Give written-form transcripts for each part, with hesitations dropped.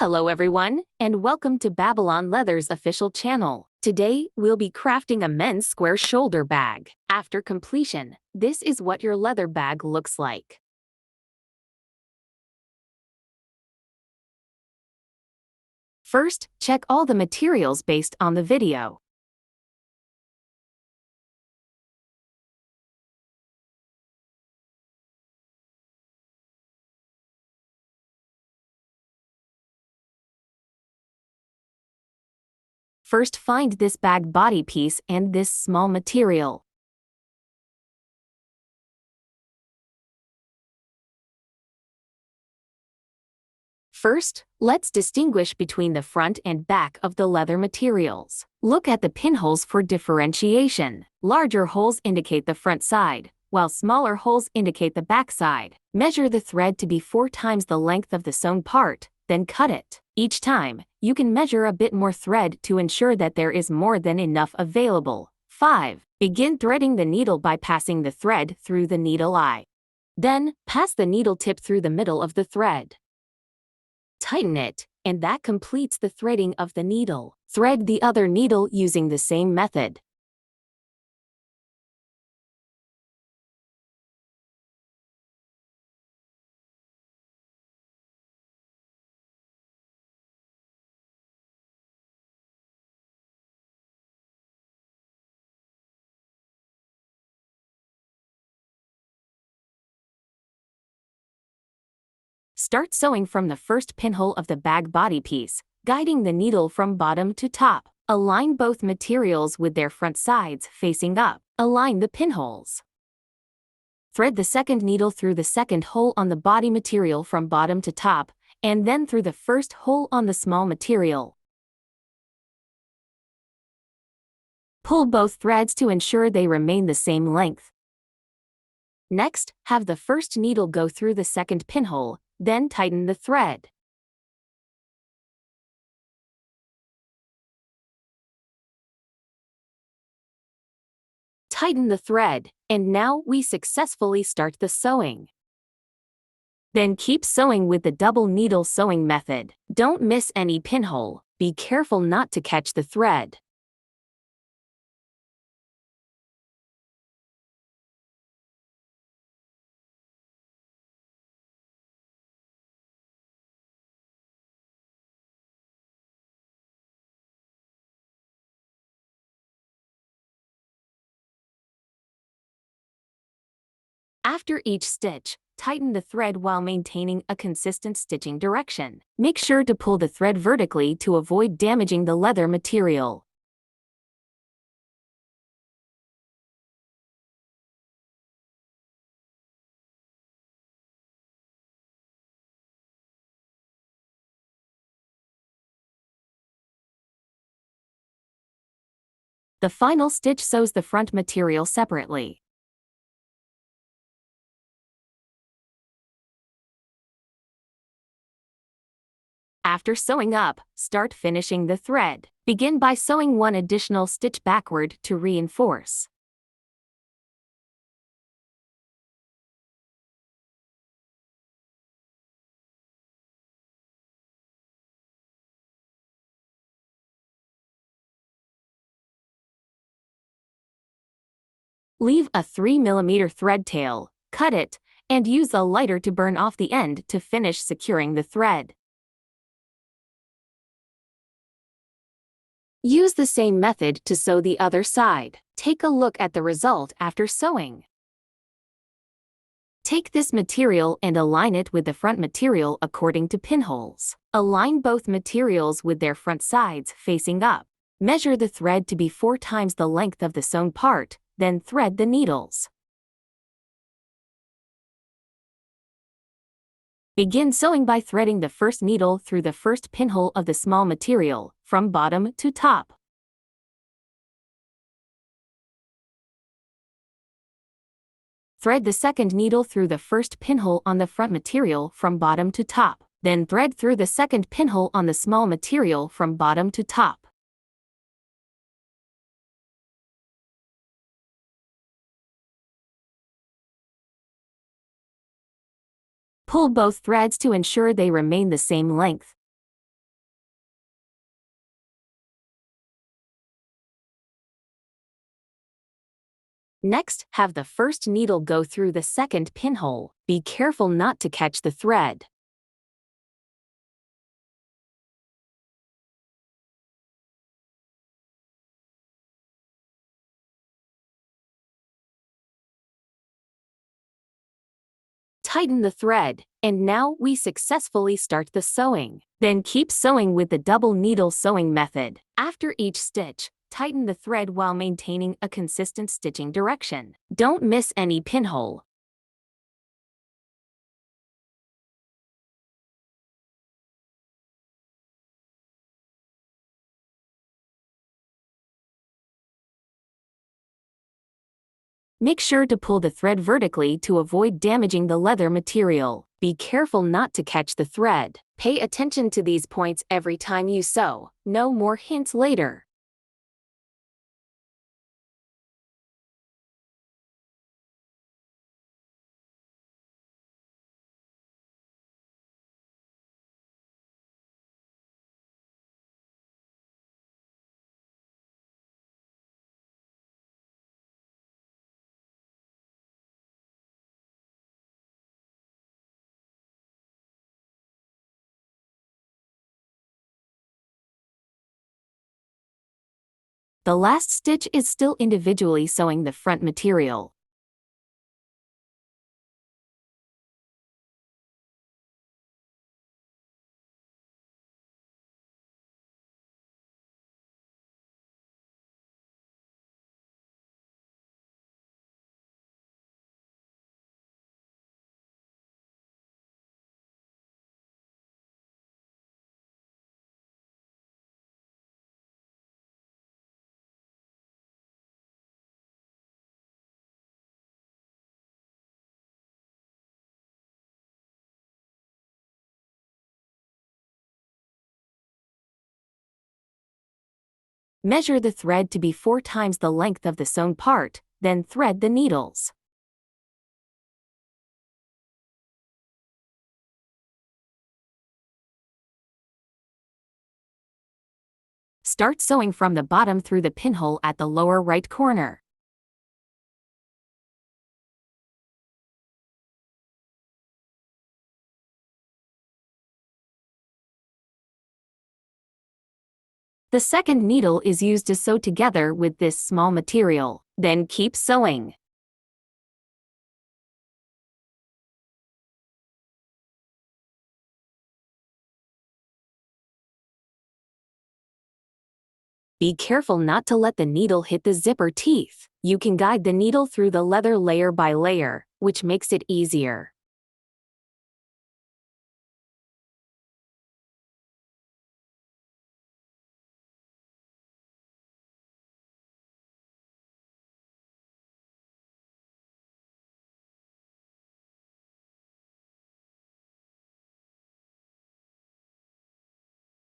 Hello everyone, and welcome to Babylon Leather's official channel. Today, we'll be crafting a men's square shoulder bag. After completion, this is what your leather bag looks like. First, check all the materials based on the video. First, find this bag body piece and this small material. First, let's distinguish between the front and back of the leather materials. Look at the pinholes for differentiation. Larger holes indicate the front side, while smaller holes indicate the back side. Measure the thread to be 4 times the length of the sewn part, then cut it. Each time, you can measure a bit more thread to ensure that there is more than enough available. 5. Begin threading the needle by passing the thread through the needle eye. Then, pass the needle tip through the middle of the thread. Tighten it, and that completes the threading of the needle. Thread the other needle using the same method. Start sewing from the first pinhole of the bag body piece, guiding the needle from bottom to top. Align both materials with their front sides facing up. Align the pinholes. Thread the second needle through the second hole on the body material from bottom to top, and then through the first hole on the small material. Pull both threads to ensure they remain the same length. Next, have the first needle go through the second pinhole, then tighten the thread. Tighten the thread, and now we successfully start the sewing. Then keep sewing with the double needle sewing method. Don't miss any pinhole. Be careful not to catch the thread. After each stitch, tighten the thread while maintaining a consistent stitching direction. Make sure to pull the thread vertically to avoid damaging the leather material. The final stitch sews the front material separately. After sewing up, start finishing the thread. Begin by sewing one additional stitch backward to reinforce. Leave a 3 mm thread tail, cut it, and use a lighter to burn off the end to finish securing the thread. Use the same method to sew the other side. Take a look at the result after sewing. Take this material and align it with the front material according to pinholes. Align both materials with their front sides facing up. Measure the thread to be 4 times the length of the sewn part, then thread the needles. Begin sewing by threading the first needle through the first pinhole of the small material, from bottom to top. Thread the second needle through the first pinhole on the front material from bottom to top. Then thread through the second pinhole on the small material from bottom to top. Pull both threads to ensure they remain the same length. Next, have the first needle go through the second pinhole. Be careful not to catch the thread. Tighten the thread, and now we successfully start the sewing. Then keep sewing with the double needle sewing method. After each stitch, tighten the thread while maintaining a consistent stitching direction. Don't miss any pinhole. Make sure to pull the thread vertically to avoid damaging the leather material. Be careful not to catch the thread. Pay attention to these points every time you sew. No more hints later. The last stitch is still individually sewing the front material. Measure the thread to be 4 times the length of the sewn part, then thread the needles. Start sewing from the bottom through the pinhole at the lower right corner. The second needle is used to sew together with this small material. Then keep sewing. Be careful not to let the needle hit the zipper teeth. You can guide the needle through the leather layer by layer, which makes it easier.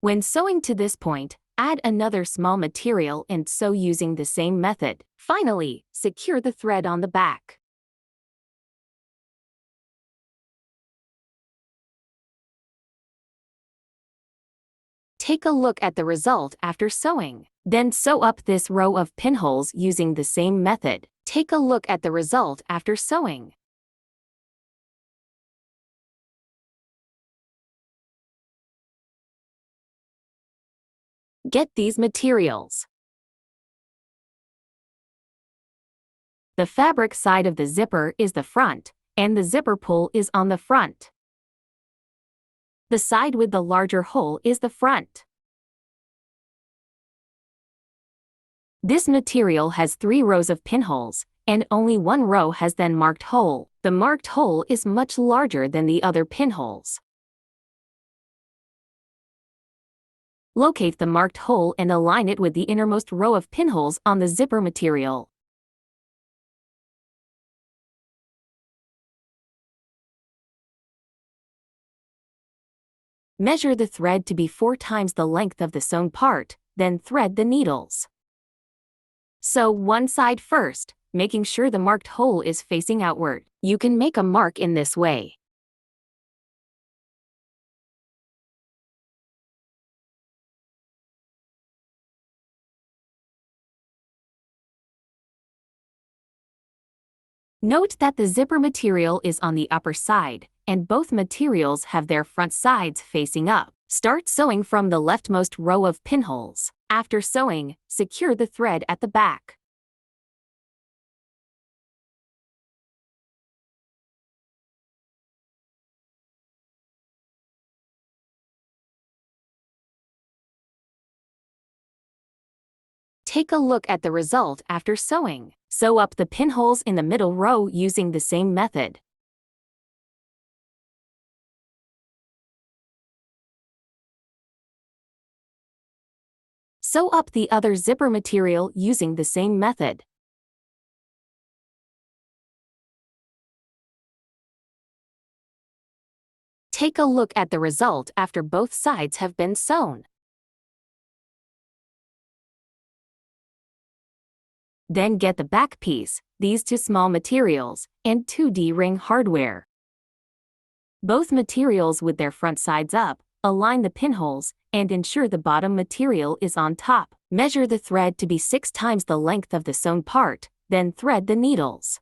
When sewing to this point, add another small material and sew using the same method. Finally, secure the thread on the back. Take a look at the result after sewing. Then sew up this row of pinholes using the same method. Take a look at the result after sewing. Get these materials. The fabric side of the zipper is the front, and the zipper pull is on the front. The side with the larger hole is the front. This material has 3 rows of pinholes, and only 1 row has then marked hole. The marked hole is much larger than the other pinholes. Locate the marked hole and align it with the innermost row of pinholes on the zipper material. Measure the thread to be 4 times the length of the sewn part, then thread the needles. Sew one side first, making sure the marked hole is facing outward. You can make a mark in this way. Note that the zipper material is on the upper side, and both materials have their front sides facing up. Start sewing from the leftmost row of pinholes. After sewing, secure the thread at the back. Take a look at the result after sewing. Sew up the pinholes in the middle row using the same method. Sew up the other zipper material using the same method. Take a look at the result after both sides have been sewn. Then get the back piece, these two small materials, and 2D ring hardware. Both materials with their front sides up, align the pinholes, and ensure the bottom material is on top. Measure the thread to be 6 times the length of the sewn part, then thread the needles.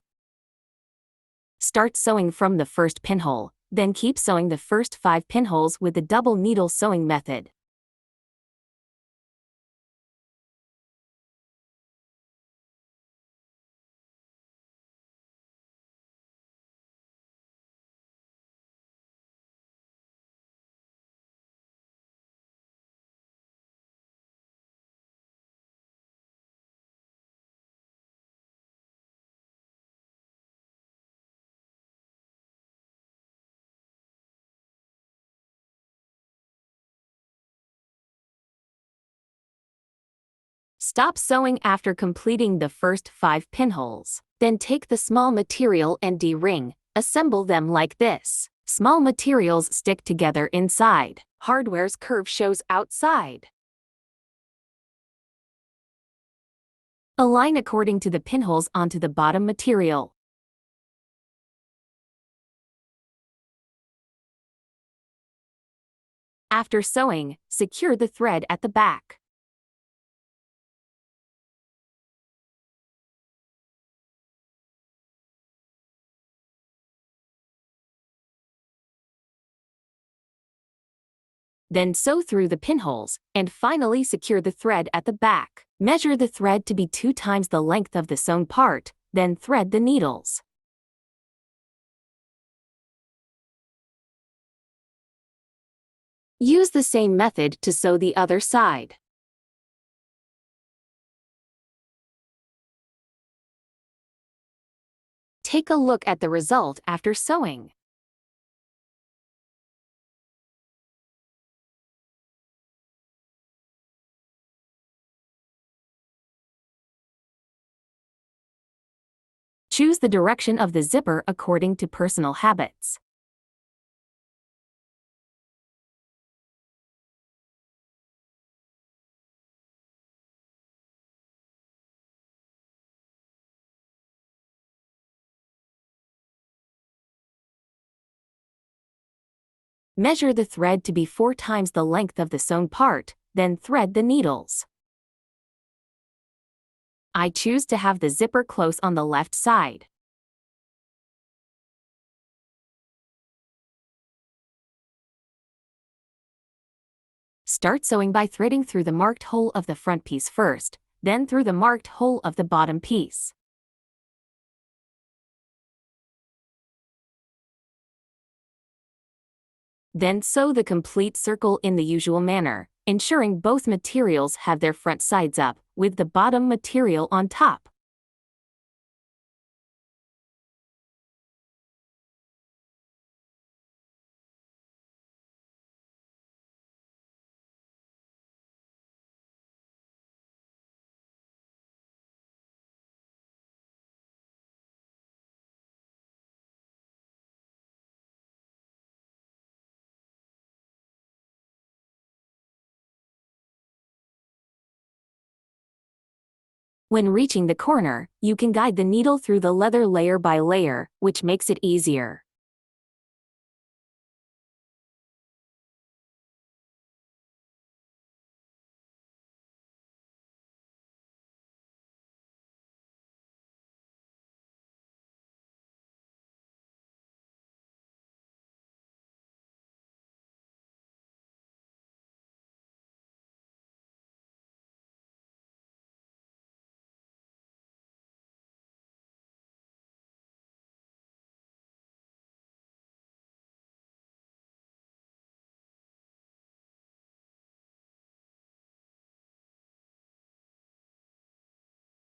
Start sewing from the first pinhole, then keep sewing the first 5 pinholes with the double needle sewing method. Stop sewing after completing the first 5 pinholes. Then take the small material and D-ring, assemble them like this. Small materials stick together inside. Hardware's curve shows outside. Align according to the pinholes onto the bottom material. After sewing, secure the thread at the back. Then sew through the pinholes, and finally secure the thread at the back. Measure the thread to be 2 times the length of the sewn part, then thread the needles. Use the same method to sew the other side. Take a look at the result after sewing. Choose the direction of the zipper according to personal habits. Measure the thread to be 4 times the length of the sewn part, then thread the needles. I choose to have the zipper close on the left side. Start sewing by threading through the marked hole of the front piece first, then through the marked hole of the bottom piece. Then sew the complete circle in the usual manner, ensuring both materials have their front sides up, with the bottom material on top. When reaching the corner, you can guide the needle through the leather layer by layer, which makes it easier.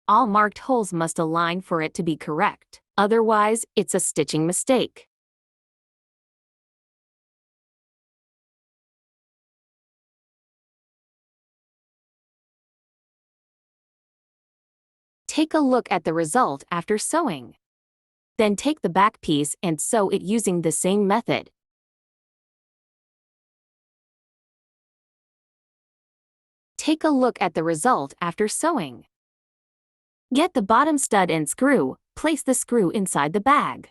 All marked holes must align for it to be correct. Otherwise, it's a stitching mistake. Take a look at the result after sewing. Then take the back piece and sew it using the same method. Take a look at the result after sewing. Get the bottom stud and screw, place the screw inside the bag.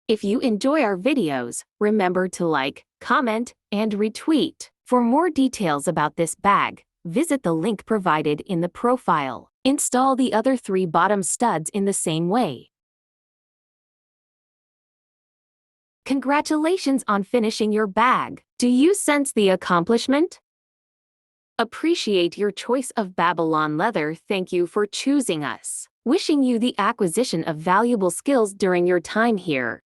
If you enjoy our videos, remember to like, comment, and retweet. For more details about this bag, visit the link provided in the profile. Install the other 3 bottom studs in the same way. Congratulations on finishing your bag. Do you sense the accomplishment? Appreciate your choice of Babylon leather. Thank you for choosing us. Wishing you the acquisition of valuable skills during your time here.